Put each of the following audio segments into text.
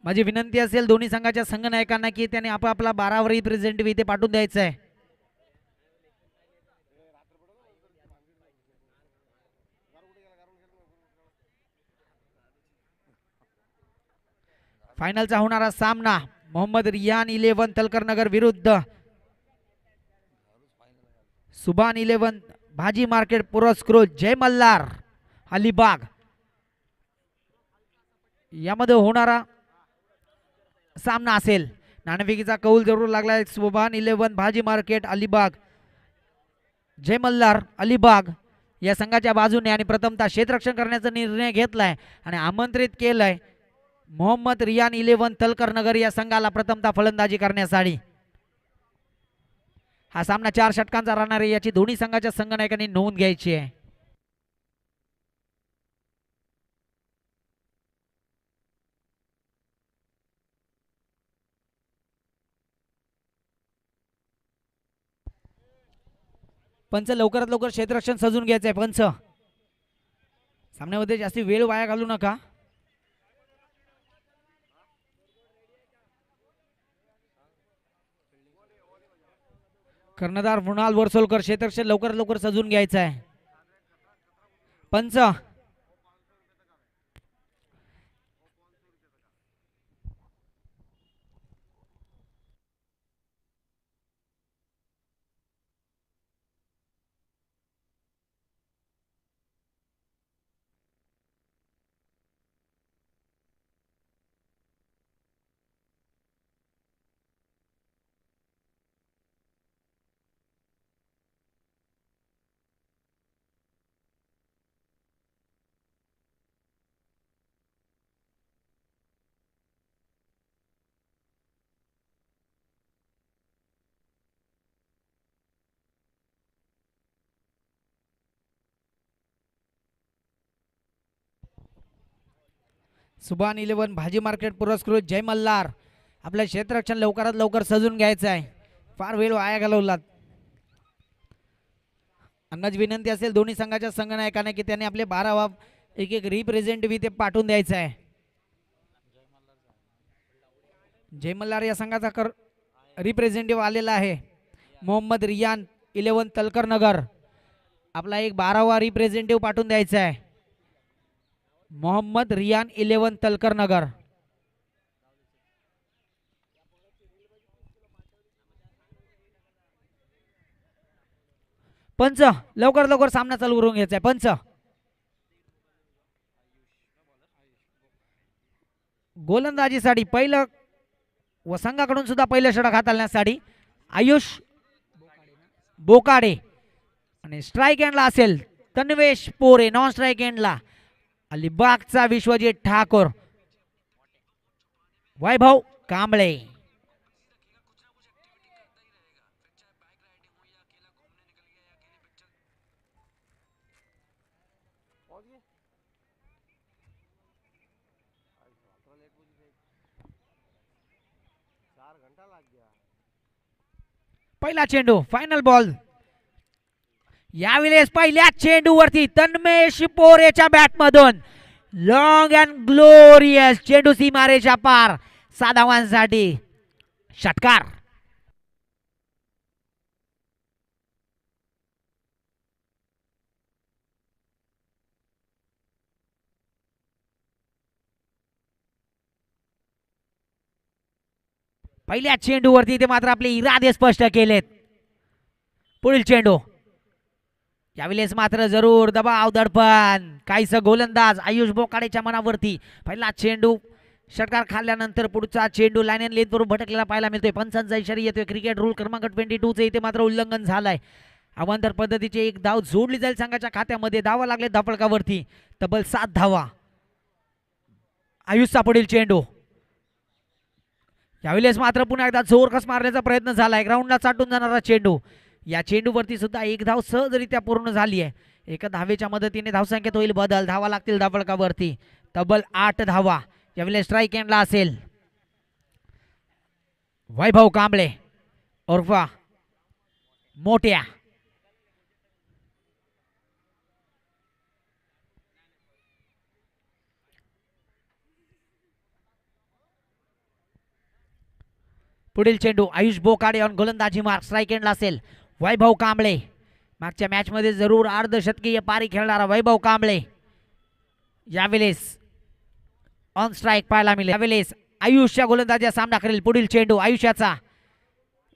माझी विनंती असेल दोन्ही संघाच्या संघनायकांना की त्यांनी आपापला 12 रिप्रेझेंटेटिव्ह इथे पाठवून द्यायचा आहे. फायनलचा होणारा सामना मोहम्मद रियान 11 तलकर नगर विरुद्ध सुभान 11 भाजी मार्केट पुरस्कृत जय मल्हार अलिबाग यामध्ये होणारा सामना असेल. नाणेफेकीचा कौल जरूर लागलाय. सुभान 11 भाजी मार्केट अलिबाग जय मल्हार अलिबाग या संघाच्या बाजूने आणि प्रथमतः क्षेत्ररक्षण करण्याचा निर्णय घेतलाय आणि आमंत्रित केलंय मोहम्मद रियान 11 तलकर नगर या संघाला प्रथमतः फलंदाजी करण्यासाठी. हा सामना 4 षटकांचा राहणार आहे याची दोन्ही संघाच्या संघनायकांनी नोंद घ्यायची आहे. पंच लवकरात लवकर क्षेत्ररक्षण सजून घ्यायचंय. पंच सामन्यामध्ये जास्ती वेळ वाया घालू नका. कर्णधार मृणाल वर्सोलकर क्षेत्ररक्षण लवकरात लवकर सजून घ्यायचं आहे. पंच सुभान 11 भाजी मार्केट पुरस्कृत जय मल्हार आपल्या क्षेत्ररक्षण लवकरात लवकर सजून घ्यायचं आहे. फार वेळ वाया घालवलात. अन्नाची विनंती असेल दोन्ही संघाच्या संघनायकांना की त्यांनी आपले 12 एक रिप्रेझेंटेटिव्ह ते पाठवून द्यायचं आहे. जय मल्हार या संघाचा रिप्रेझेंटेटिव्ह आलेला आहे मोहम्मद रियान 11 तलकर नगर. आपला एक 12वा रिप्रेझेंटेटिव्ह पाठवून द्यायचा आहे मोहम्मद रियान 11 तलकर नगर. पंच लवकर लवकर सामना चालू करून घ्यायचा आहे. पंच गोलंदाजीसाठी पहिलं व संघाकडून सुद्धा पहिलं षटक हाताळण्यासाठी आयुष बोकाडे आणि स्ट्राईक एंडला असेल तन्वेश पोरे. नॉन स्ट्राईक एंडला अलिबागचा विश्वजित ठाकूर. वैभव कांबळे. पहिला चेंडू फायनल बॉल. यावेळेस पहिल्या चेंडूवरती तन्मेश पोरेच्या बॅटमधून लॉंग अँड ग्लोरियस चेंडू सीमारेच्या पार 7 धावांसाठी षटकार. पहिल्या चेंडूवरती ते मात्र आपले इरादे स्पष्ट केलेत. पुढील चेंडू यावेळेस मात्र जरूर दबाव दडपण काहीस गोलंदाज आयुष बोकाडेच्या मनावरती. पहिला चेंडू षटकार खाल्ल्यानंतर पुढचा चेंडू लाईन अँड लेंथ वरून भटकलेला पाहायला मिळतोय. पंचांचा इशारा येतोय. क्रिकेट रूल क्रमांक 22 चे इथे मात्र उल्लंघन झालंय. अवांतर पद्धतीचे एक धाव जोडली जाईल संघाच्या खात्यामध्ये. धावा लागले धापळकावरती. तब्बल 7 धावा. आयुषचा पुढील चेंडू यावेळेस मात्र पुन्हा एकदा जोरकस मारण्याचा प्रयत्न झालाय. ग्राउंडला चाटून जाणारा चेंडू. या चेंडूवरती सुद्धा एक धाव सहजरित्या पूर्ण झाली आहे. एका धावेच्या मदतीने धावसंख्येत होईल बदल. धावा लागतील धापळकावरती. तब्बल 8 धावा. यावेळेस स्ट्राईक एंडला असेल वैभव कांबळे उर्फा मोठ्या. पुढील चेंडू आयुष बोकाडे ऑन गोलंदाजी मार्क स्ट्राईक एंडला असेल. वैभव कांबळे मागच्या मॅच मध्ये जरूर अर्धशतकीय पारी खेळणारा वैभव कांबळे यावेळेस ऑन स्ट्राईक पाहायला मिळेल. यावेळेस आयुषच्या गोलंदाजीचा सामना करेल. पुढील चेंडू आयुष्याचा.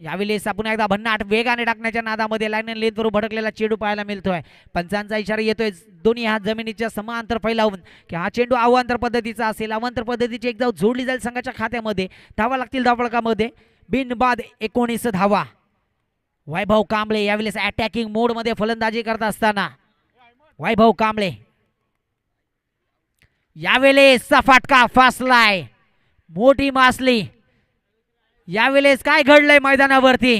यावेळेस आपण एकदा भन्नाट वेगाने टाकण्याच्या नादामध्ये लाईन अँड लेंथवर भडकलेला चेंडू पाहायला मिळतोय. पंचांचा इशारा येतोय दोन्ही हात जमिनीच्या समांतर फैलावून की हा चेंडू अवांतर पद्धतीचा असेल. अवांतर पद्धतीची एक धाव जोडली जाईल संघाच्या खात्यामध्ये. धावा लागतील धावफलकामध्ये. बिनबाद 19 धावा. वैभव कांबळे यावेळेस अटॅकिंग मोड मध्ये फलंदाजी करत असताना वैभव कांबळे यावेळेस फटका फासलाय. मोठी मासली. यावेळेस काय घडलंय मैदानावरती.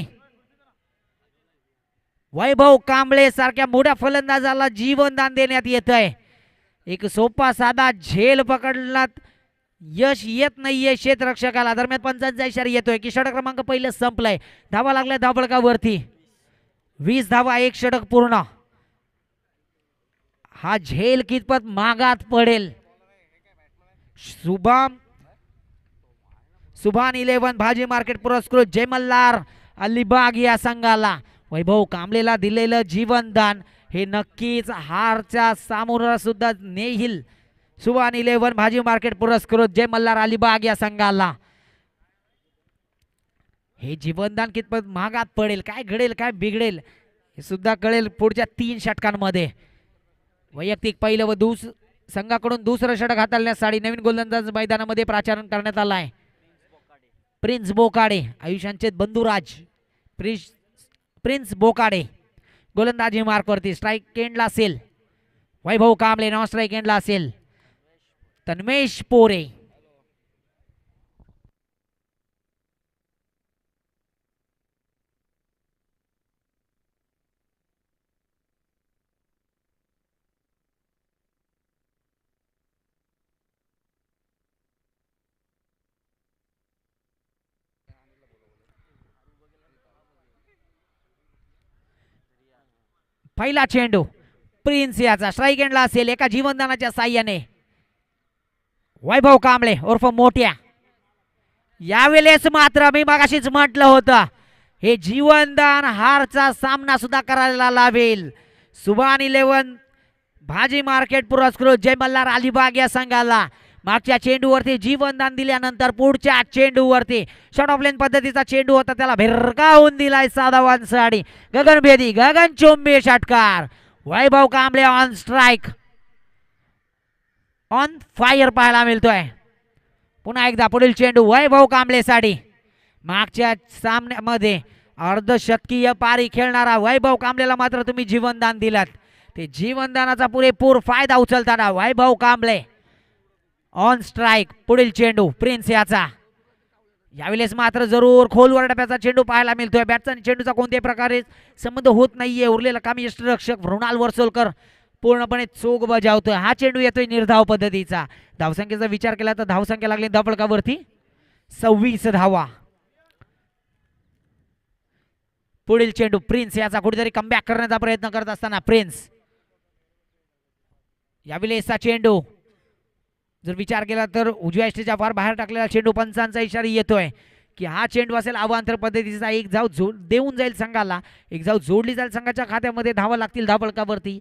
वैभव कांबळे सारख्या मोठ्या फलंदाजाला जीवनदान देण्यात येत आहे. एक सोपा साधा झेल पकडण्यात यश येत नाहीये क्षेत्ररक्षकाला. दरम्यान पंचांचा इशारा येतोय की षटक क्रमांक पहिलं संपलंय. धावा लागल्या धावफलकावरती. 20 धावा 1 षटक पूर्ण. हा झेल कितपत मागात पडेल. सुभान 11 भाजी मार्केट पुरस्कृत जय मल्हार अलिबाग या संघाला वैभव कांबळेला दिलेलं जीवनदान हे नक्कीच हारच्या सामोरं सुद्धा नेईल. सुभान 11 भाजी मार्केट पुरस्कृत जय मल्हार अलिबाग या संघाला हे जीवनदान कितपत महागात पडेल, काय घडेल काय बिघडेल हे सुद्धा कळेल पुढच्या 3 षटकांमध्ये. वैयक्तिक पहिलं व संघाकडून दुसरं षटक हाताळण्यासाठी नवीन गोलंदाज मैदानामध्ये प्राचारण करण्यात आला आहे. प्रिन्स बोकाडे आयुष्यांचे बंधुराज प्रिन्स बोकाडे गोलंदाजी मार्कवरती. स्ट्राईक एंडला असेल वैभव कांबळे. नॉन स्ट्राईक एंडला असेल तन्मेश पोरे. पहिला चेंडू प्रिन्स याचा स्ट्राईक एंडला असेल. एका जीवनदानाच्या साह्याने वैभव कांबळे उर्फ मोठ्या. यावेळेस मात्र मी मगाशीच म्हटलं होतं हे जीवनदान हारचा सामना सुद्धा करायला लावेल. सुभान 11 भाजी मार्केट पुरस्कृत जय मल्हार अलिबाग या संघाला मागच्या चेंडूवरती जीवनदान दिल्यानंतर पुढच्या चेंडूवरती शॉर्ट ऑफ लेन पद्धतीचा चेंडू होता त्याला भिरकावून दिलाय साधावान साडी. गगनभेदी गगनचुंबी षटकार. Vaibhav Kamble on strike on fire पाहायला मिळतोय. पुन्हा एकदा पुढील चेंडू वैभव कांबळे साठी. मागच्या सामन्यामध्ये अर्धशतकीय पारी खेळणारा वैभव कांबळेला मात्र तुम्ही जीवनदान दिलात. ते जीवनदानाचा पुरेपूर फायदा उचलताना वैभव कांबळे ऑन स्ट्राईक. पुढील चेंडू प्रिन्स याचा. यावेळेस मात्र जरूर खोलवर टप्प्याचा चेंडू पाहायला मिळतोय. बॅटचा आणि चेंडूचा कोणत्याही प्रकारे संबंध होत नाहीये. उरलेला काम यष्टिरक्षक मृणाल वर्सोलकर पूर्णपणे चोख बजावतोय. हा चेंडू येतोय निर्धाव पद्धतीचा. धावसंख्येचा विचार केला तर धावसंख्या लागली धावफलकावरती 26 धावा. पुढील चेंडू प्रिन्स याचा. कुठेतरी कमबॅक करण्याचा प्रयत्न करत असताना प्रिन्स. यावेळेसचा चेंडू जर विचार केला तर उजव्या यष्टीच्या फार बाहेर टाकलेला चेंडू. पंचांचा इशारा येतोय की हा चेंडू असेल अवांतर पद्धतीचा. एक धाव देऊन जाईल संघाला. एक धाव जोडली जाईल संघाच्या खात्यामध्ये. धावा लागतील धावफलकावरती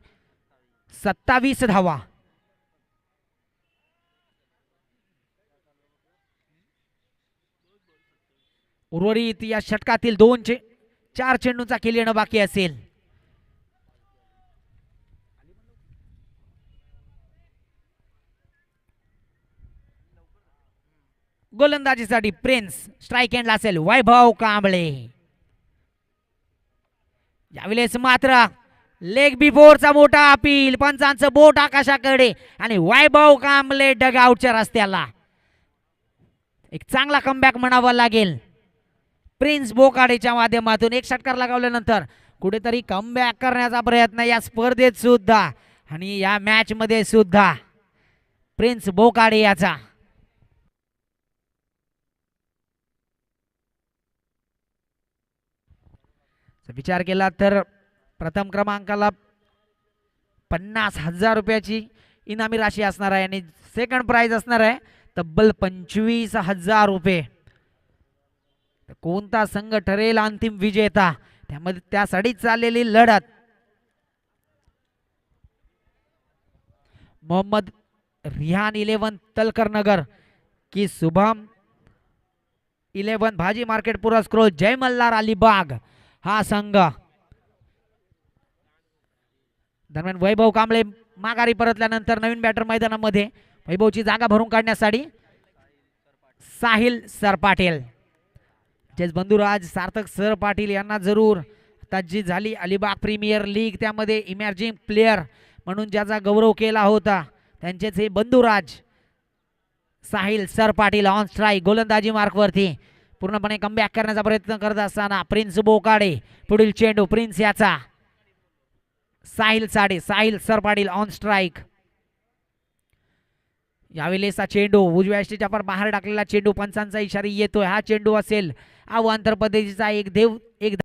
27 धावा. उर्वरित या षटकातील 4 चेंडूंचा खेळ येणं बाकी असेल. गोलंदाजीसाठी प्रिन्स. स्ट्राईक एंडला असेल वैभव कांबळे. यावेळेस मात्र लेग बिफोरचा मोठा अपील. पंचांचं बोट आकाशाकडे आणि वैभव कांबळे डगआउटच्या रस्त्याला. एक चांगला कमबॅक म्हणावा लागेल प्रिन्स बोकाडेच्या माध्यमातून. एक षटकार लगावल्यानंतर कुठेतरी कमबॅक करण्याचा प्रयत्न या स्पर्धेत सुद्धा आणि या मॅच मध्ये सुद्धा प्रिन्स बोकाडे याचा. विचार केला तर प्रथम क्रमांकाला 50,000 रुपयाची इनामी राशी असणार आहे आणि सेकंड प्राइज असणार आहे तब्बल 25,000 रुपये. कोणता संघ ठरेल अंतिम विजेता त्यामध्ये त्यासाठी चाललेली लढत. मोहम्मद रिहान 11 तलकर नगर की शुभम 11 भाजी मार्केट पुरस्कृत जय मल्हार अलिबाग हा संघ. दरम्यान वैभव कांबळे माघारी परतल्यानंतर नवीन बॅटर मैदानामध्ये वैभवची जागा भरून काढण्यासाठी साहिल सरपाटील. तेच बंधुराज सार्थक सर पाटील यांना जरूर आता जी झाली अलिबाग प्रीमियर लीग त्यामध्ये इमर्जिंग प्लेयर म्हणून ज्याचा गौरव केला होता त्यांचेच हे Bandhuraj Sahil sir Patil on strike गोलंदाजी मार्कवरती पूर्णपणे कमबॅक करण्याचा प्रयत्न करत असताना प्रिन्स बोकाडे पुढील चेंडू प्रिन्स याचा Sahil sir Patil on strike. यावेळेचा चेंडू उजव्या यष्टीच्या पर बाहेर टाकलेला चेंडू पंचांचा इशारा येतोय. हा चेंडू असेल अवांतर पद्धतीचा एक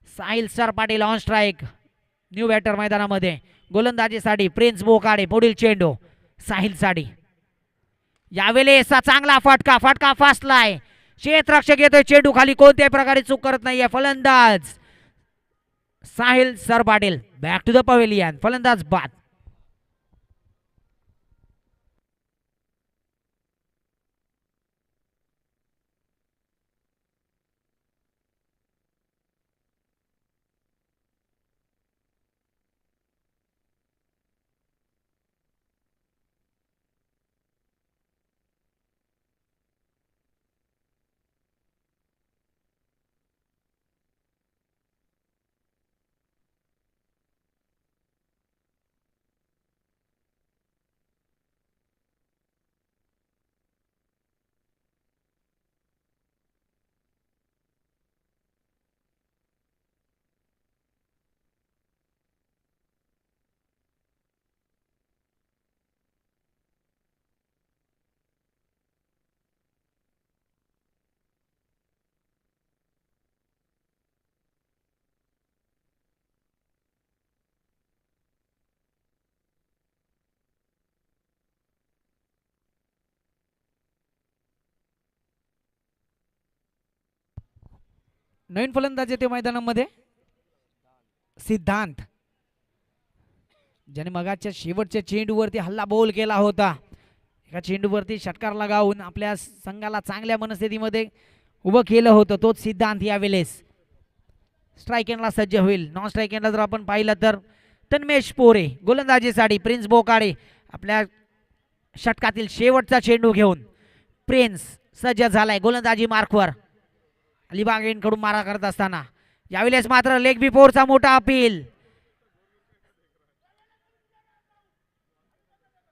Sahil sir Patil on strike. New batter मैदानामध्ये गोलंदाजीसाठी प्रिन्स बोकाडे पुढील चेंडू साहिल साठी. यावेळेचा चांगला फटका फासलाय क्षेत्ररक्षक येतोय चेंडू खाली कोणत्याही प्रकारे चूक करत नाहीये फलंदाज Sahil sir Patil. Back to the pavilion फलंदाज बाद. नवीन फलंदाज येते मैदानामध्ये सिद्धांत ज्याने मगाच्या शेवटच्या चेंडूवरती हल्ला बोल केला होता. एका चेंडूवरती षटकार लगावून आपल्या संघाला चांगल्या मनस्थितीमध्ये उभं केलं होतं तोच सिद्धांत यावेळेस स्ट्राईक एंडला सज्ज होईल. नॉन स्ट्राईक एंडला जर आपण पाहिलं तर तन्मेश पोरे गोलंदाजीसाठी प्रिन्स बोकाडे आपल्या षटकातील शेवटचा चेंडू घेऊन प्रिन्स सज्ज झालाय गोलंदाजी मार्कवर. अलिबाग कडून मारा करत असताना यावेळेस मात्र लेग बिफोरचा मोठा अपील.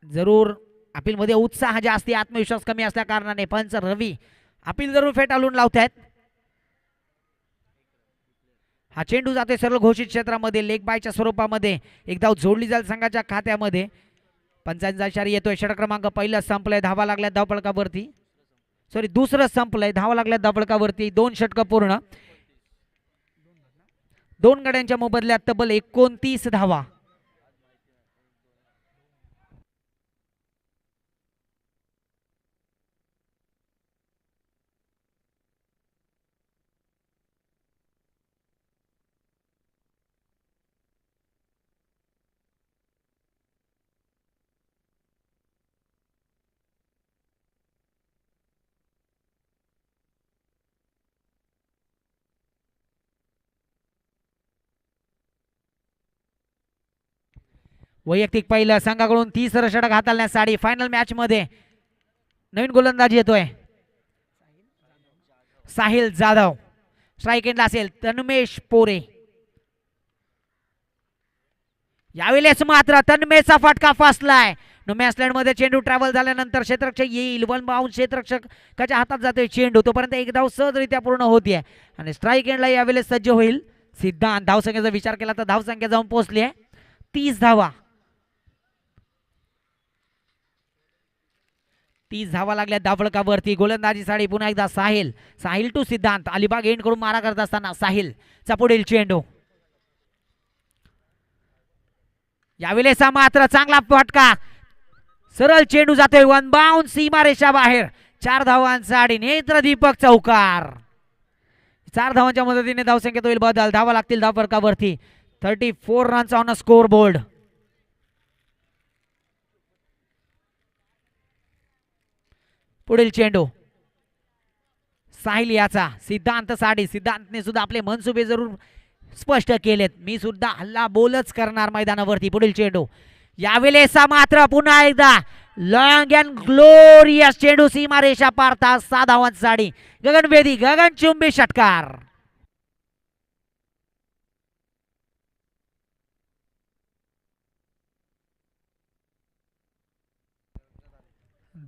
जरूर अपील मध्ये उत्साह जास्ती आत्मविश्वास कमी असल्या कारणाने पंच रवी अपील जरूर फेटाळून लावतायत. हा चेंडू जातोय सरळ घोषित क्षेत्रामध्ये लेग बायच्या स्वरूपामध्ये एक धाव जोडली जाईल संघाच्या खात्यामध्ये. पंचांचा इशारा येतोय. षटक क्रमांक पहिला संपलाय. धावा लागल्या धावपळकावरती दुसरं संपलंय. धावा लागल्या धावपळकावरती 2 षटक पूर्ण 2 गड्यांच्या मोबदल्यात तब्बल 29 धावा. वैयक्तिक पहिलं संघाकडून 30 षटक हाताळण्यासाठी फायनल मॅच मध्ये नवीन गोलंदाज येतोय साहिल जाधव. स्ट्राईक एंडला असेल तन्मेश पोरे. यावेळेस मात्र तन्मेशचा फटका फसलाय. नो मॅच लँड मध्ये चेंडू ट्रॅव्हल झाल्यानंतर क्षेत्ररक्षक येईल. 1 बाउंड क्षेत्ररक्षकाच्या हातात जातोय चेंडू. तोपर्यंत एक धाव सहजरित्या पूर्ण होतीये आणि स्ट्राईक एंडला यावेळेस सज्ज होईल सिद्धांत. धावसंख्येचा विचार केला तर धावसंख्या जाऊन पोहोचली आहे 30 धावा. 30 धावा लागल्या धावफलकावरती. गोलंदाजीसाठी पुन्हा एकदा साहिल टू सिद्धांत. अलिबाग एंड कडून मारा करत असताना साहिलचा पुढील चेंडू. यावेळेस मात्र चांगला फटका सरळ चेंडू जातोय 1 बाउंड सीमारेषा बाहेर. 4 धावांसाठी नेत्रदीपक चौकार. 4 धावांच्या मदतीने धावसंख्येत होईल बदल. धावा लागतील धाव फरकावरती. 34 runs on a score board. पुढील चेंडू साहिल याचा. सिद्धांत साडी. सिद्धांतने सुद्धा आपले मनसुबे जरूर स्पष्ट केलेत. मी सुद्धा हल्ला बोलच करणार मैदानावरती. पुढील चेंडू यावेळेस मात्र पुन्हा एकदा लॉंग अँड ग्लोरियस चेंडू सीमारेषा पारता 6 धावांसाठी गगनभेदी गगनचुंबी षटकार.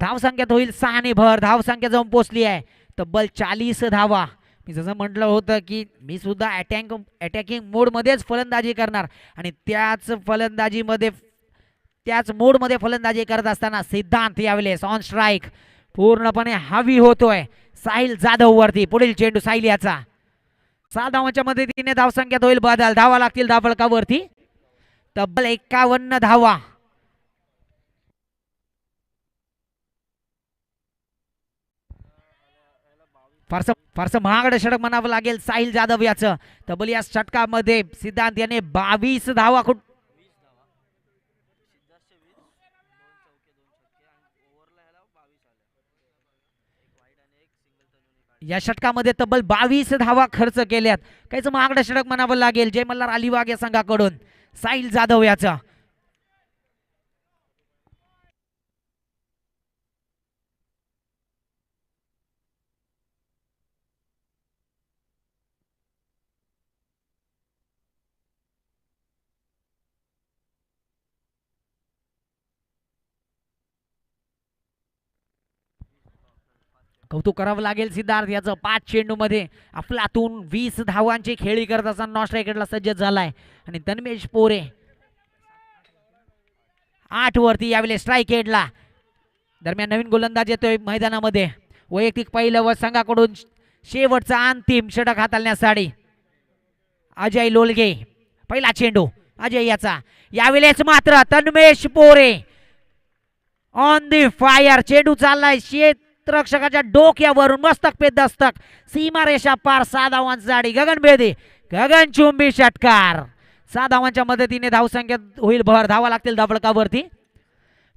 धावसंख्येत होईल 6 ने भर. धावसंख्या जाऊन पोहोचली आहे तब्बल 40 धावा. मी जसं म्हटलं होतं की मी सुद्धा अटॅकिंग मोडमध्येच फलंदाजी करणार आणि त्याच मोडमध्ये फलंदाजी करत असताना सिद्धांत यावेळेस ऑन स्ट्राईक पूर्णपणे हावी होतोय साहिल जाधव वरती. पुढील चेंडू साहिल याचा. 6 धावांच्या मदतीने धावसंख्येत होईल बदल. धावा लागतील धावफलकावरती. तब्बल 51 धावा. फारसं महागडं षटक म्हणावं लागेल साहिल जाधव याचं. तब्बल या षटकामध्ये सिद्धांत याने 22 धावा या षटकामध्ये तब्बल 22 धावा खर्च केल्यात. काहीच महागडं षटक म्हणावं लागेल जय मल्हार अलिबाग या संघाकडून साहिल जाधव याचा. कौतुक करावं लागेल सिद्धार्थ याचं. 5 चेंडूमध्ये अफलातून 20 धावांची खेळी करत असताना नॉन स्ट्रायकरला सज्ज झालाय. आणि तन्मेश पोरे 8 वरती यावेळी स्ट्राईक एडला. दरम्यान नवीन गोलंदाज येतोय मैदानामध्ये. वैयक्तिक पहिलं व संघाकडून शेवटचा अंतिम षटक हाताळण्यासाठी अजय लोलगे. पहिला चेंडू अजय याचा. यावेळेस मात्र तन्मेश पोरे ऑन दी फायर. चेंडू चाललाय क्षेत्ररक्षकाच्या डोक्यावरून मस्तक पे दस्तक. सीमारेषा पार. 6 धावांसाठी गगनभेदी गगनचुंबी षटकार. 6 धावांच्या मदतीने धावसंख्येत होईल भर. धावा लागतील धावफलकावरती.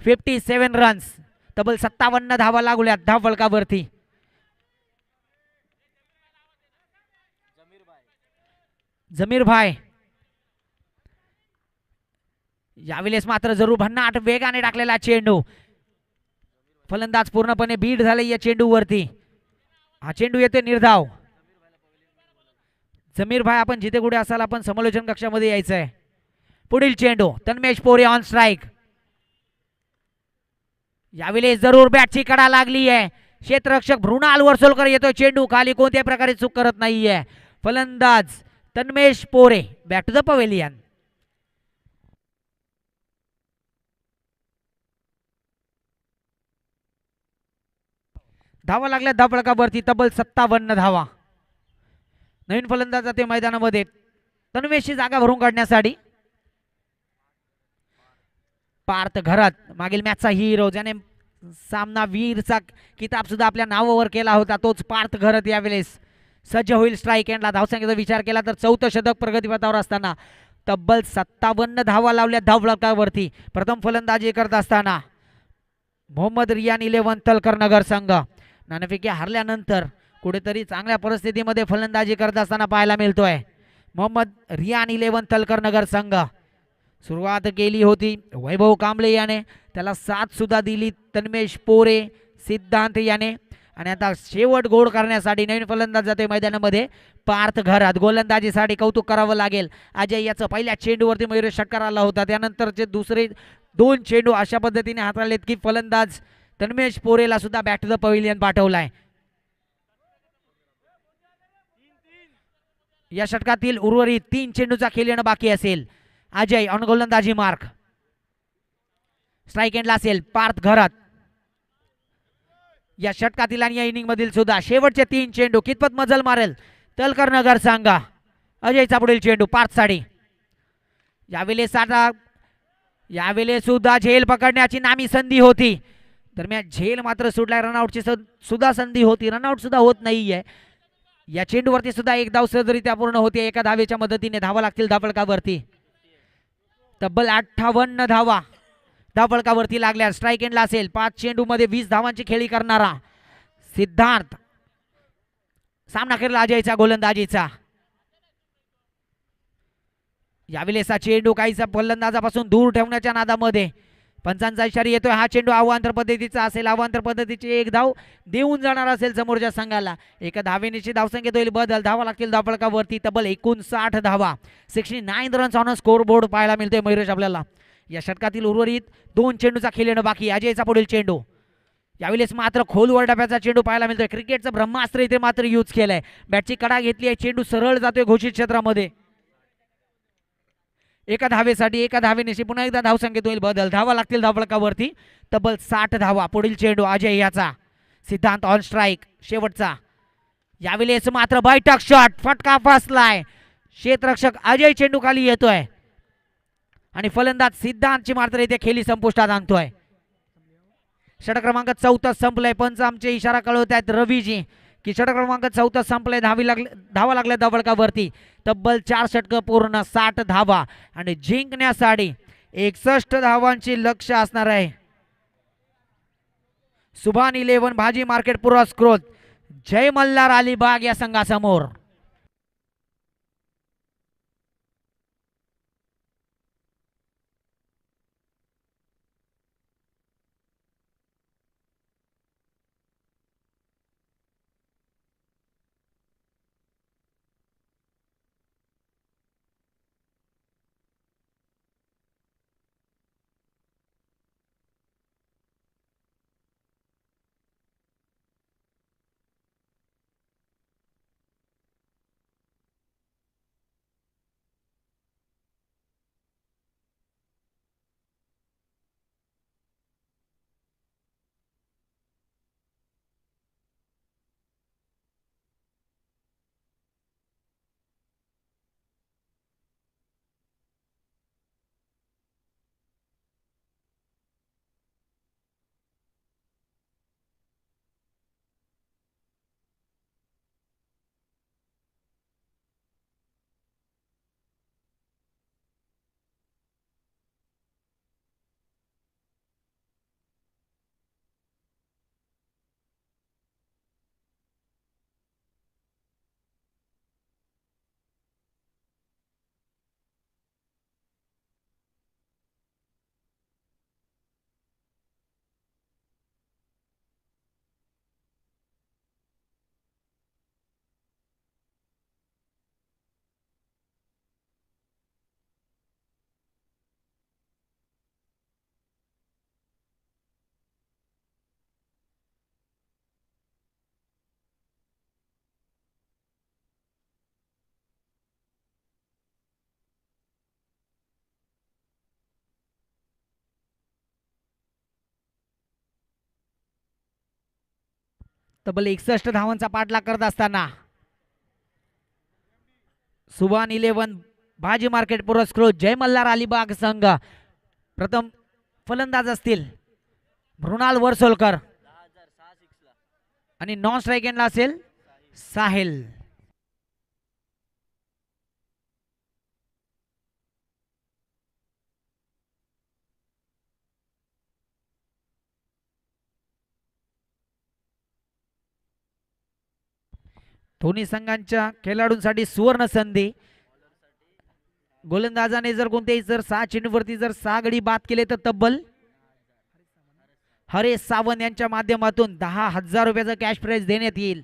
57 रन्स. तब्बल 57 धावा लागल्यात धावफलकावरती. जमीर भाई यावेळेस मात्र जरूर भन्नाट वेगाने टाकलेला चेंडू. फलंदाज पूर्णपणे बीड झाले या चेंडूवरती. हा चेंडू येते निर्धाव. जमीर भाई आपण जिथे कुठे असाल आपण समालोचन कक्षामध्ये यायचं आहे. पुढील चेंडू तन्मेश पोरे ऑन स्ट्राईक. यावेळेस जरूर बॅटची कडा लागली आहे. क्षेत्ररक्षक भृणाल वर्सोलकर येतोय. चेंडू खाली कोणत्याही प्रकारे चूक करत नाहीये फलंदाज Tanmesh Pore. Back to the pavilion. धावा लागल्या धावफलकावरती. तब्बल 57 धावा. नवीन फलंदाज जाते मैदानामध्ये तन्मेशची जागा भरून काढण्यासाठी. पार्थ घरात मागील मॅचचा हिरो ज्याने सामना वीरचा किताब सुद्धा आपल्या नावावर केला होता तोच पार्थ घरात यावेळेस सज्ज होईल स्ट्राईक एंडला. धावसंख्येचा विचार केला तर 4थं षटक प्रगतीपथावर असताना तब्बल 57 धावा लावल्या धावफलकावरती. प्रथम फलंदाजी करत असताना मोहम्मद रियान 11 तलकर नगर संघ. नाणेफेकी हरल्यानंतर कुठेतरी चांगल्या परिस्थितीमध्ये फलंदाजी करत असताना पाहायला मिळतोय मोहम्मद रियान 11 तलकर नगर संघ. सुरुवात केली होती वैभव कांबळे याने. त्याला साथ सुद्धा दिली तन्मेश पोरे सिद्धांत याने. आणि आता शेवट गोड करण्यासाठी नवीन फलंदाज जाते मैदानामध्ये पार्थ घरात. गोलंदाजीसाठी कौतुक करावं लागेल अजय याचं. पहिल्या चेंडूवरती मयूर षटकार आला होता. त्यानंतरचे दुसरे 2 चेंडू अशा पद्धतीने हाताळलेत की फलंदाज तन्मेश पोरेला सुद्धा बॅक टू द पवेलियन पाठवलाय. या षटकातील उर्वरित 3 चेंडूचा खेळ येणं बाकी असेल. अजय ऑन गोलंदाजी मार्क. स्ट्राईक एंडला असेल पार्थ घरात. या षटकातील आणि या इनिंग मधील सुद्धा शेवटचे 3 चेंडू कितपत मजल मारेल तलकर नगर सांगा. अजयचा पुढील चेंडू पार्थ साठी. यावेळेस सुद्धा झेल पकडण्याची नामी संधी होती. दरम्यान झेल मात्र सुटला. रनआउटची सुद्धा संधी होती. रनआउट सुद्धा होत नाहीये. या चेंडूवरती सुद्धा एक धाव सहजरित्या पूर्ण होते एका धावेच्या मदतीने. धावा लागतील धावफलकावरती. तब्बल 58 धावा धावफलकावरती लागल्या. स्ट्राईक एंडला असेल. 5 चेंडूमध्ये 20 धावांची खेळी करणारा सिद्धार्थ सामना करेल अजयचा गोलंदाजीचा. यावेळेचा चेंडू काहीसा फलंदाजापासून दूर ठेवण्याच्या नादामध्ये पंचांचा इशारा येतोय. हा चेंडू अवांतर पद्धतीचा असेल. अवांतर पद्धतीची एक धाव देऊन जाणार असेल समोरच्या संघाला. एका धावेनिशी धावसंख्येत होईल बदल. धावा लागतील धावफलकावरती. तब्बल 59 धावा 69 रन्स ऑन स्कोर बोर्ड पाहायला मिळतोय मयुरेश आपल्याला. या षटकातील उर्वरित 2 चेंडूचा खेळ येणं बाकी. अजयचा पुढील चेंडू. यावेळेस मात्र खोलवर डब्याचा चेंडू पाहायला मिळतोय. क्रिकेटचं ब्रह्मास्त्र इथे मात्र यूज केलंय. बॅटची कडा घेतली आहे. चेंडू सरळ जातोय घोषित क्षेत्रामध्ये. एका धावेसाठी एका धावेनिशी पुन्हा एकदा धावसंख्येत होईल बदल. धावा लागतील धावफलकावरती. तब्बल 60 धावा. पुढील चेंडू अजय याचा. सिद्धांत ऑन स्ट्राईक शेवटचा. यावेळेस मात्र बैठक शॉट फटका फसलाय. क्षेत्ररक्षक अजय चेंडू खाली येतोय आणि फलंदाज सिद्धांतची मात्र इथे खेळी संपुष्टात आणतोय. षटक क्रमांक 14 संपलंय. पंच आमचे इशारा कळवत आहेत रवीजी की षटक क्रमांक 14 संपलंय. धावा लागल्या धावफलकावरती. तब्बल 4 षटकं पूर्ण 60 धावा आणि जिंकण्यासाठी 61 धावांची लक्ष असणार आहे. सुभान 11 भाजी मार्केट पुरस्कृत जय मल्हार अलिबाग या संघासमोर. तब्बल 61 धावांचा पाठलाग करत असताना सुभान 11 भाजी मार्केट पुरस्कृत जय मल्हार अलिबाग संघ. प्रथम फलंदाज असतील मृणाल वर्सोलकर आणि नॉन स्ट्राईक एंडला असेल साहिल. दोन्ही संघांच्या खेळाडूंसाठी सुवर्ण संधी. गोलंदाजाने जर कोणत्याही 6 चेंडूवरती 6 गडी बाद केले तर तब्बल हरेश सावंत यांच्या माध्यमातून 10,000 रुपयाचं कॅश प्राइज देण्यात येईल.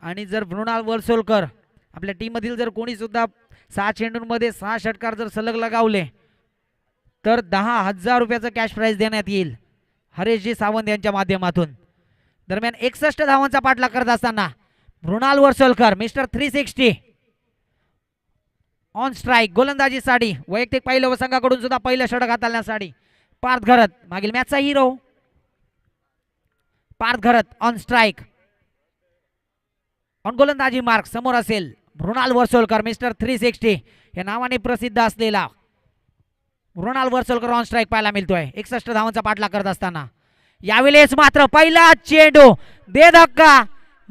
आणि जर मृणाल वर्सोलकर आपल्या टीम मधील जर कोणी सुद्धा 6 चेंडूंमध्ये 6 षटकार जर सलग लगावले तर 10,000 रुपयाचं कॅश प्राइज देण्यात येईल हरेशजी सावंत यांच्या माध्यमातून. दरम्यान 61 धावांचा पाठलाग करत असताना मृणाल वर्सोलकर मिस्टर 360 ऑन स्ट्राईक गोलंदाजीसाठी. वैयक्तिक पहिलं संघाकडून सुद्धा पहिलं षटक हाताळण्यासाठी पार्थ घरत मागील मॅचचा hero. Parth Gharat on strike on गोलंदाजी मार्क. समोर असेल मृणाल वर्सोलकर मिस्टर 360 या नावाने प्रसिद्ध असलेला मृणाल वर्सोलकर ऑन स्ट्राईक पाहायला मिळतोय. 61 धावांचा पाठलाग करत असताना यावेळेस मात्र पहिला चेंडू दे धक्का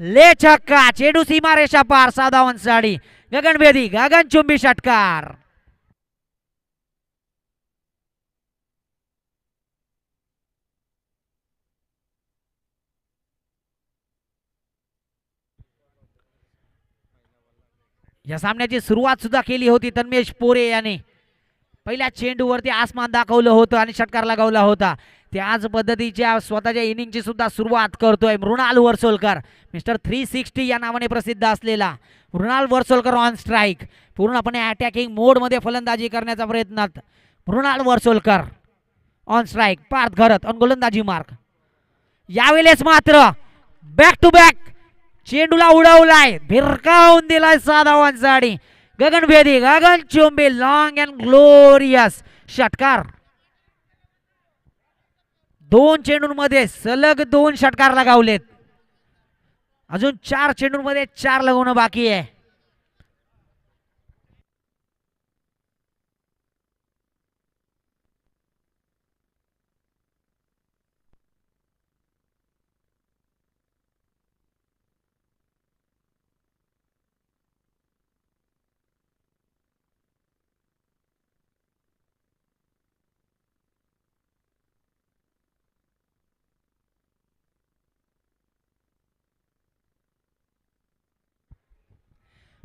ले छक्का, चेंडू सीमारेषा पार, 6 धावांसाठी गगनभेदी गगनचुंबी षटकार. या सामन्याची सुरुवात सुद्धा केली होती तन्मेश पोरे याने. पहिल्या चेंडूवरती आसमान दाखवलं होतं आणि षटकार लगावला होता. त्याच पद्धतीच्या स्वतःच्या इनिंगची सुद्धा सुरुवात करतोय मृणाल वर्सोलकर. मिस्टर 360 या नावाने प्रसिद्ध असलेला मृणाल वर्सोलकर ऑन स्ट्राईक. पूर्णपणे अटॅकिंग मोडमध्ये फलंदाजी करण्याचा प्रयत्नात Mrunal Varsolkar on strike. Parth Gharat on गोलंदाजी मार्क. यावेळेस मात्र बॅक टू बॅक चेंडूला उडवलाय, भिरकावून दिलाय 6 धावांसाठी गगनभेदी गगनचुंबी लॉंग अँड ग्लोरियस षटकार. 2 चेंडूंमध्ये सलग 2 षटकार लगावलेत. अजून 4 चेंडूंमध्ये 4 लगवणं बाकी आहे.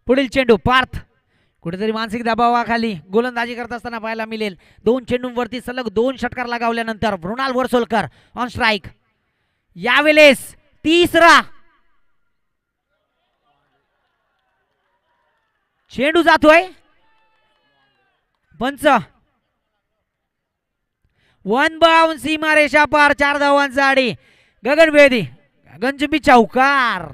पुढील चेंडू पार्थ कुठेतरी मानसिक दबावाखाली गोलंदाजी करत असताना पाहायला मिळेल. 2 चेंडूंवरती सलग 2 षटकार लगावल्यानंतर मृणाल वर्सोलकर ऑन स्ट्राईक. यावेळेस तिसरा चेंडू जातोय पंच. 1 बाउंस सीमारेषा पार, 4 धावांसाठी गगनभेदी गगनचुंबी चौकार.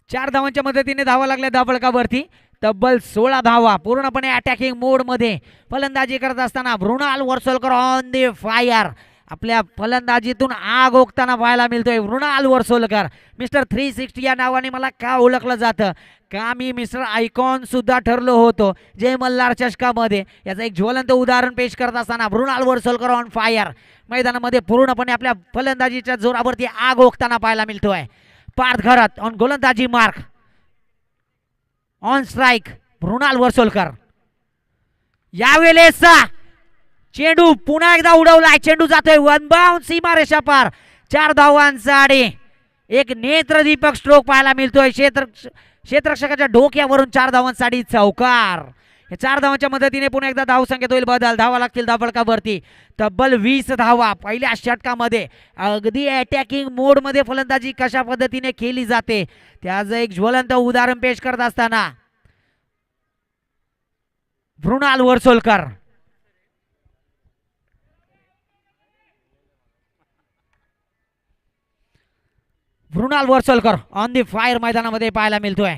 4 धावांच्या मदतीने धावा लागल्या धावफलकावरती. तब्बल 16 धावा पूर्णपणे अटॅकिंग मोड मध्ये फलंदाजी करत असताना Mrunal Varsolkar on the fire. आपल्या फलंदाजीतून आग ओकताना पाहायला मिळतोय मृणाल वर्सोलकर. मिस्टर 360 या नावाने मला का ओळखलं जातं, का मी मिस्टर आयकॉन सुद्धा ठरलो होतो जय मल्हार चषकामध्ये. याचं एक ज्वलंत उदाहरण पेश करत असताना मृणाल वर्सोलकर ऑन फायर. मैदानामध्ये पूर्णपणे आपल्या फलंदाजीच्या जोरावरती आग ओकताना पाहायला मिळतोय. पार्थ घरत ऑन गोलंदाजी mark. On strike Mrunal Varsolkar. यावेळेस चेंडू पुन्हा एकदा उडवलाय, चेंडू जातोय 1 बाउंस सीमारेषा पार, 4 धावांसाठी एक नेत्रदीपक स्ट्रोक पाहायला मिळतोय. क्षेत्ररक्षकाच्या डोक्यावरून 4 धावांसाठी चौकार. 4 धावांच्या मदतीने पुन्हा एकदा धावसंख्येत होईल बदल. धावा लागतील धावफलकावरती. तब्बल 20 धावा पहिल्या षटकामध्ये. अगदी अटॅकिंग मोड मध्ये फलंदाजी कशा पद्धतीने केली जाते त्याचं एक ज्वलंत उदाहरण पेश करत असताना Mrunal Varsolkar. Mrunal Varsolkar on the fire मैदानामध्ये पाहायला मिळतोय.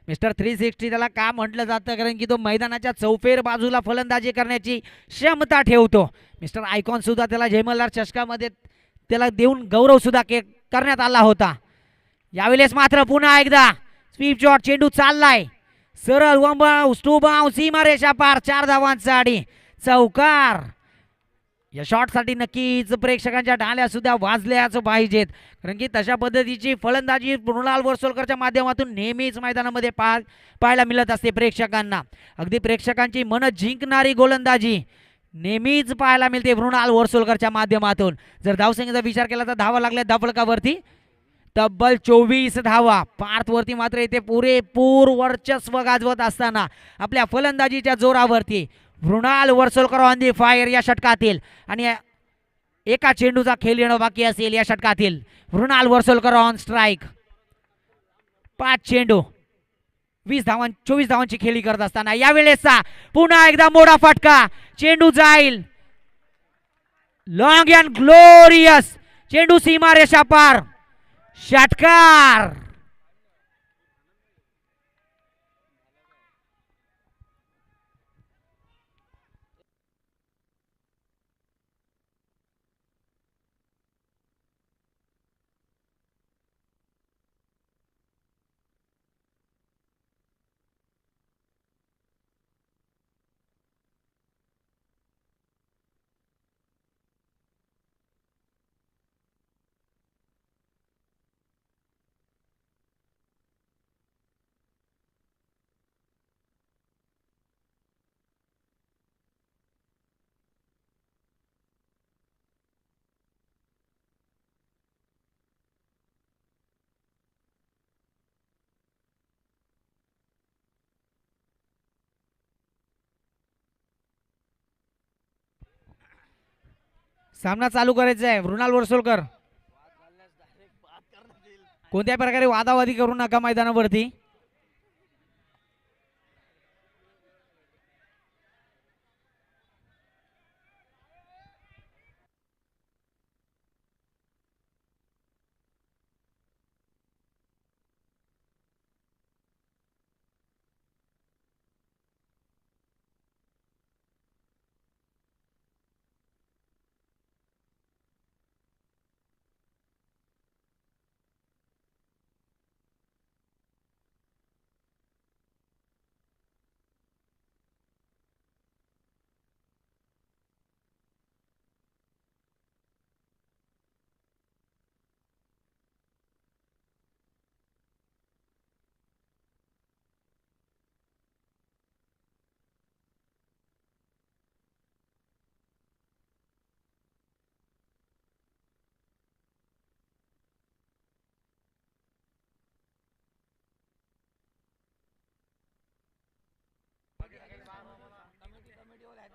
मिस्टर 360 त्याला का म्हटलं जातं, कारण की तो मैदानाच्या चौफेर बाजूला फलंदाजी करण्याची क्षमता ठेवतो. मिस्टर आयकॉन सुद्धा त्याला जय मल्हार चषकामध्ये त्याला देऊन गौरव सुद्धा करण्यात आला होता. यावेळेस मात्र पुन्हा एकदा स्वीप शॉट, चेंडू चाललाय सरळ 1 बाउंस 2 बाउंस सीमारेषा पार, 4 धावांसाठी चौकार. या शॉटसाठी नक्कीच प्रेक्षकांच्या डाल्या सुद्धा वाजल्याच पाहिजेत, कारण की तशा पद्धतीची फलंदाजी मृणाल वर्सोलकरच्या माध्यमातून नेहमीच मैदानामध्ये पाहायला मिळत असते प्रेक्षकांना. अगदी प्रेक्षकांची मन जिंकणारी गोलंदाजी नेहमीच पाहायला मिळते मृणाल वर्सोलकरच्या माध्यमातून. जर धावसंख्येचा विचार केला तर धावा लागल्या धावफलकावरती तब्बल 24 धावा. पार्थवरती मात्र इथे पुरेपूर वर्चस्व गाजवत असताना आपल्या फलंदाजीच्या जोरावरती Mrinal Varsolkar on the fire या षटकातील. आणि एका चेंडूचा खेळ येणं बाकी असेल या षटकातील. Mrunal Varsolkar on strike. 5 चेंडू 24 धावांची खेळी करत असताना यावेळेसचा पुन्हा एकदा मोडा फटका. चेंडू जाईल लॉंग अँड ग्लोरियस, चेंडू सीमारेषा पार, षटकार. सामना चालू करायचा आहे. मृणाल वर्सोलकर, कोणत्या प्रकारे वादावादी करू नका मैदानावरती.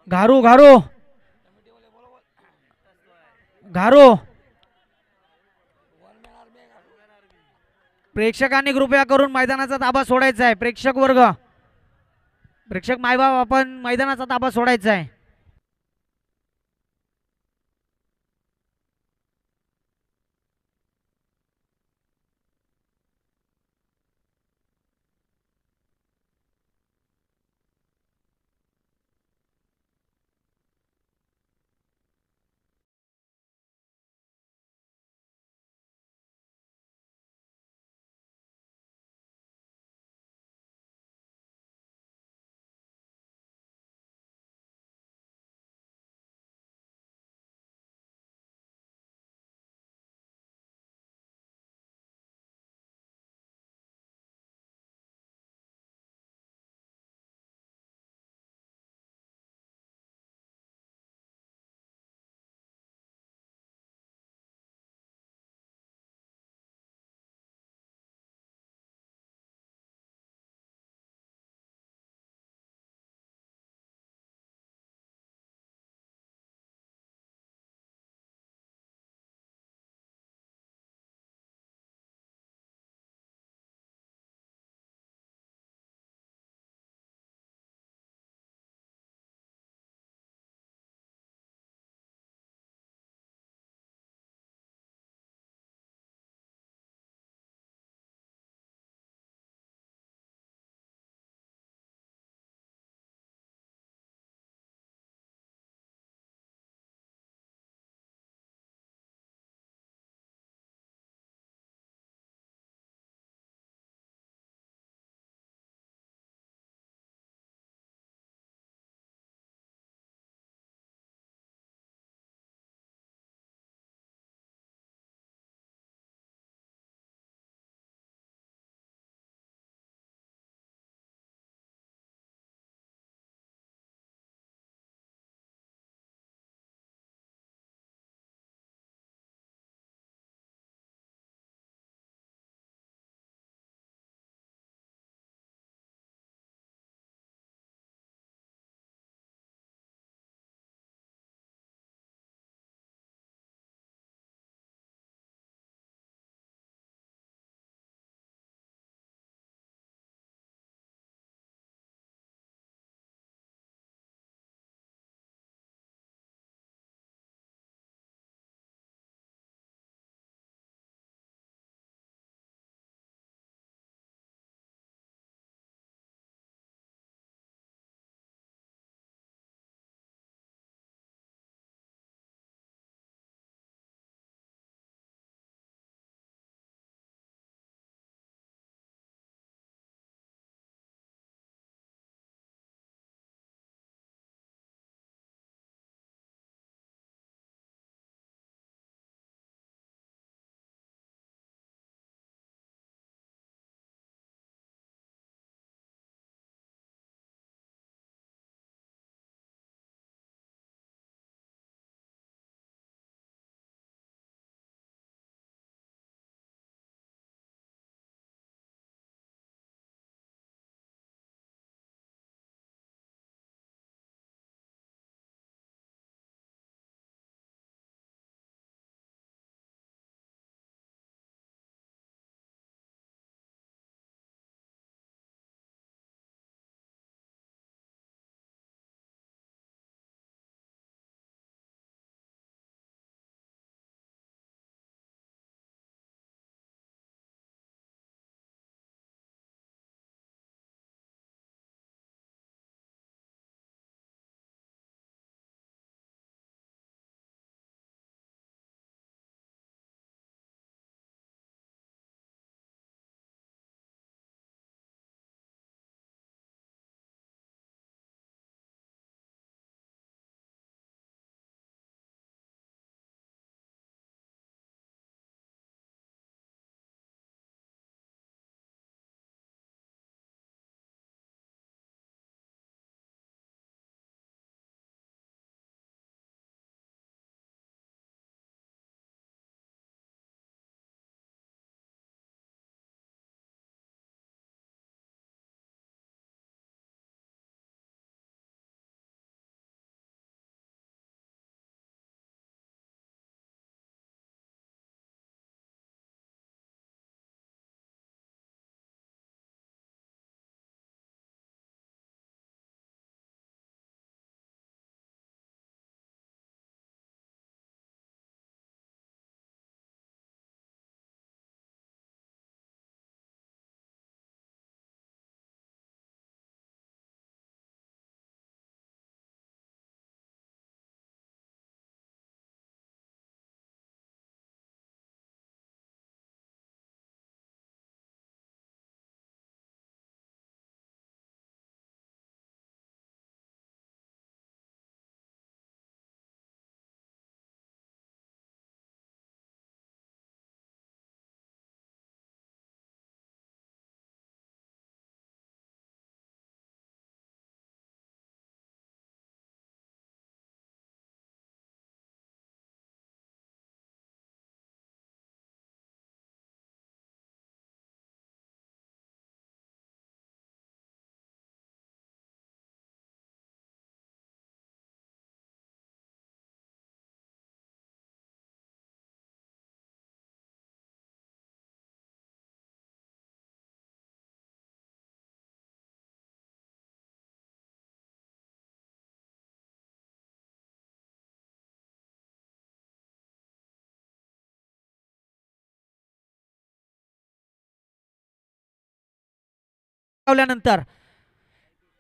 घारू घारू घारू, प्रेक्षकांनी कृपया करून मैदानाचा ताबा सोडायचा आहे. प्रेक्षक वर्ग, प्रेक्षक मायबाप, आपण मैदानाचा ताबा सोडायचा आहे. लावल्यानंतर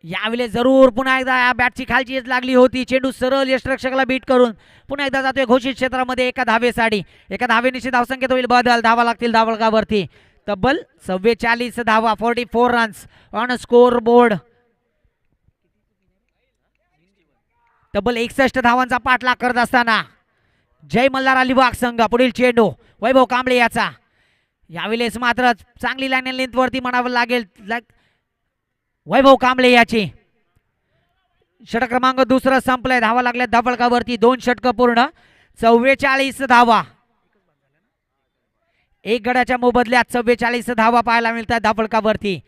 यावेळेस जरूर पुन्हा एकदा या बॅटची खालची एज लागली होती. चेंडू सरळ यष्टरक्षकाला बीट करून पुन्हा एकदा जातोय घोषित क्षेत्रामध्ये एका धावेसाठी. एका धावेनिशी धावसंख्येत होईल बदल. धावा लागतील धावफलकावरती. तब्बल 44 धावा, 44 रन्स ऑन स्कोर बोर्ड. तब्बल 61 धावांचा पाठलाग करत असताना जय मल्हार अलिबाग संघ. पुढील चेंडू वैभव कांबळे याचा. यावेळेस मात्र चांगली लाईन लेंथ वरती म्हणावं लागेल वैभव कांबळे याची. षटक क्रमांक दुसरं संपलंय. धावा लागल्या धावफलकावरती. 2 षटकं पूर्ण, 44 धावा. एक गड्याच्या मोबदल्यात 44 धावा पाहायला मिळतात धावफलकावरती.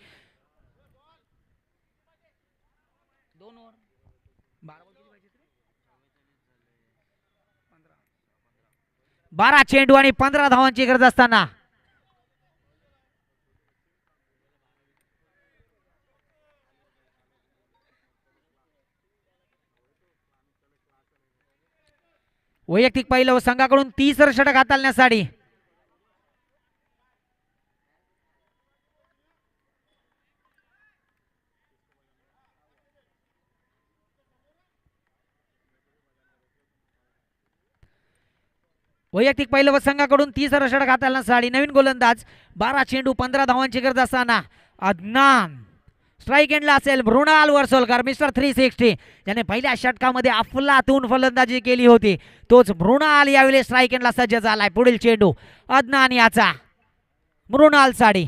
12 चेंडू आणि 15 धावांची गरज असताना वैयक्तिक पहिलं संघाकडून 30 षटक हाताळण्यासाठी वैयक्तिक पहिलं संघाकडून 30 षटक हाताळण्यासाठी नवीन गोलंदाज. 12 चेंडू 15 धावांची गरज असताना अदनान. स्ट्राईक एंडला असेल मृणाल वर्सोलकर, मिस्टर 360, ज्याने पहिल्या षटकामध्ये अफलातून फलंदाजी केली होती. तोच मृणाल यावेळी स्ट्राईक एंडला सज्ज झालाय. पुढील चेंडू अदनान याचा. Mrinal Sadi.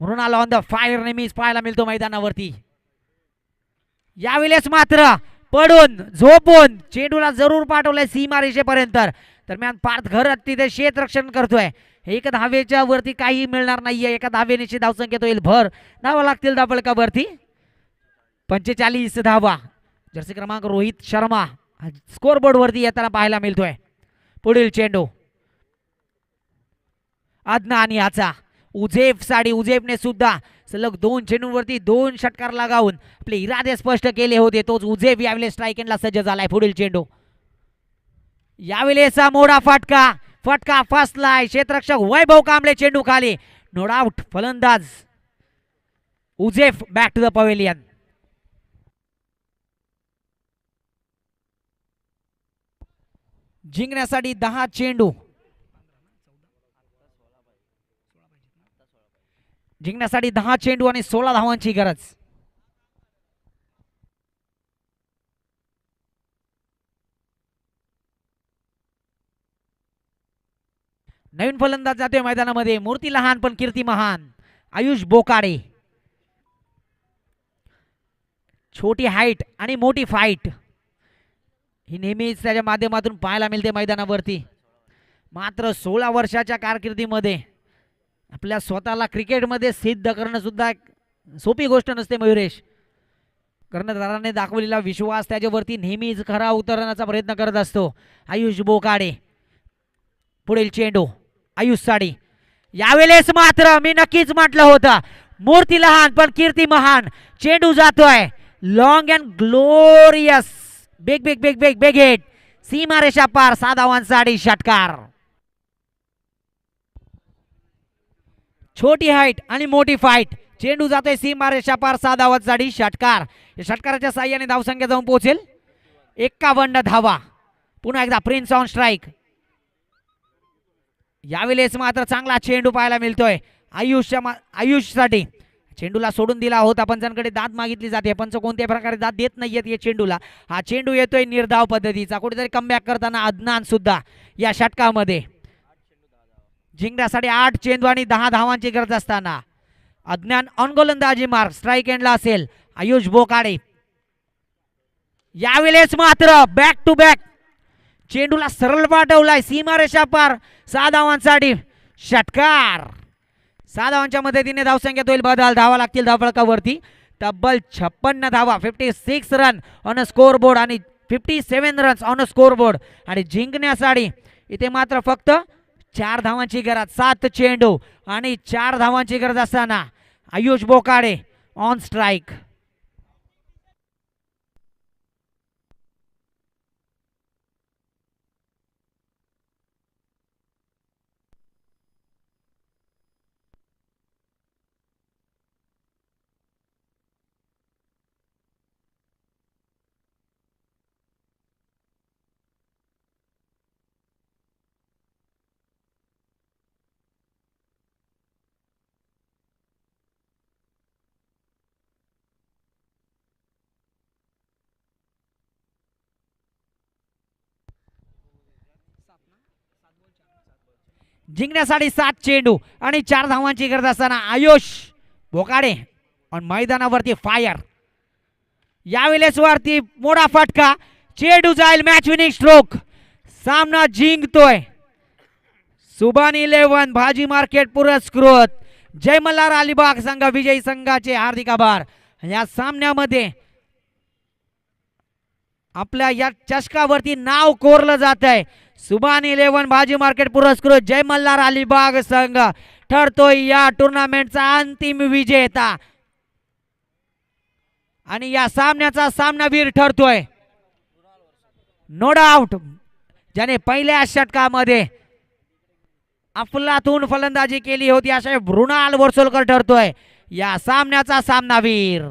Mrinal on the fire नेहमीच पाहायला मिळतो मैदानावरती. यावेळेस मात्र पडून झोपून चेंडूला जरूर पाठवलाय सीमारेषेपर्यंत. दरम्यान पार्थ घर तिथे क्षेत्ररक्षण करतोय. एक धावेच्या वरती काही मिळणार नाहीये. एका धावेनिशी धावसंख्येत होईल भर. धावा लागतील धावफलकावरती. 45 धावा. जर्सी क्रमांक रोहित शर्मा स्कोरबोर्ड वरती येताना पाहायला मिळतोय. पुढील चेंडू अदनान याचा. उजेफ साडी. उजेफने सुद्धा सलग 2 चेंडूंवरती 2 षटकार लगावून आपले इरादे स्पष्ट केले होते. तोच उजेफ यावेळेस स्ट्राईक एंडला सज्ज झालाय. पुढील चेंडू यावेळेचा मोडा फटका. फटका फसलाय. क्षेत्ररक्षक वैभव कांबळे चेंडू खाली. नो डाऊट फलंदाज उजेफ बॅक टू द पवेलियन. जिंकण्यासाठी 10 चेंडू. जिंकण्यासाठी 10 चेंडू आणि 16 धावांची गरज. नवीन फलंदाज जातोय मैदानामध्ये. मूर्ती लहान पण कीर्ती महान. आयुष बोकाडे. छोटी हाईट आणि मोठी फाईट ही नेहमीच त्याच्या माध्यमातून पाहायला मिळते मैदानावरती. मात्र 16 वर्षाच्या कारकिर्दीमध्ये आपल्या स्वतःला क्रिकेटमध्ये सिद्ध करणं सुद्धा सोपी गोष्ट नसते मयुरेश. कर्णधाराने दाखवलेला विश्वास त्याच्यावरती नेहमीच खरा उतरण्याचा प्रयत्न करत असतो आयुष बोकाडे. पुढील चेंडू आयुष साडी. यावेळेस मात्र मी नक्कीच म्हटलं होतं मूर्ती लहान पण कीर्ती महान. चेंडू जातोय long and glorious. Big big big big big hit. सीमारेषा पार. 6 धावांसाठी षटकार. छोटी हाईट आणि मोठी फाईट. चेंडू जातोय सीमारेषा पार. 6 धावांसाठी षटकार. या षटकाराच्या साह्याने धावसंख्या जाऊन पोहोचेल 51 धावा. पुन्हा एकदा प्रिन्स ऑन स्ट्राईक. यावेळेस मात्र चांगला चेंडू पाहायला मिळतोय आयुषसाठी. चेंडूला सोडून दिला होता. पंचांकडे दाद मागितली जाते. पंच कोणत्याही प्रकारे दाद देत नाहीयेत या चेंडूला. हा चेंडू येतोय निर्धाव पद्धतीचा. कुठेतरी कमबॅक करताना अदनान सुद्धा या षटकामध्ये. जिंकण्यासाठी 8 चेंडू आणि 10 धावांची गरज असताना अदनान ऑन गोलंदाजी मार्क. स्ट्राईक एंडला असेल आयुष बोकाडे. यावेळेस मात्र बॅक टू बॅक चेंडूला सरळ पाठवलाय सीमारेषा पार. 6 धावांसाठी षटकार. 6 धावांच्या मदतीने धावसंख्येत होईल बदल. धावा लागतील धावफलकावरती. तब्बल 56 धावा, 56 run on a score board आणि 57 runs on a score board. आणि जिंकण्यासाठी इथे मात्र फक्त 4 धावांची गरज. 7 चेंडू आणि 4 धावांची गरज असताना आयुष बोकाडे ऑन स्ट्राईक. जिंकण्यासाठी 7 चेंडू आणि 4 धावांची गरज असताना आयुष बोकाडे आणि मैदानावरती फायर. यावेळेस वरती मोठा फटका, चेंडू जाईल मॅच विनिंग स्ट्रोक. सामना जिंकतोय सुभान 11 भाजी मार्केट पुरस्कृत जय मल्हार अलिबाग संघ. विजयी संघाचे हार्दिक आभार. या सामन्यामध्ये आपल्या या चषकावरती नाव कोरलं जात आहे. सुभान 11 भाजी मार्केट पुरस्कृत जय मल्हार अलिबाग संघ ठरतोय या टुर्नामेंटचा अंतिम विजेता आणि या सामन्याचा सामनावीर ठरतोय नो डाऊट ज्याने पहिल्या षटकामध्ये अफलातून फलंदाजी केली होती अशा मृणाल वर्सोलकर ठरतोय या सामन्याचा सामनावीर.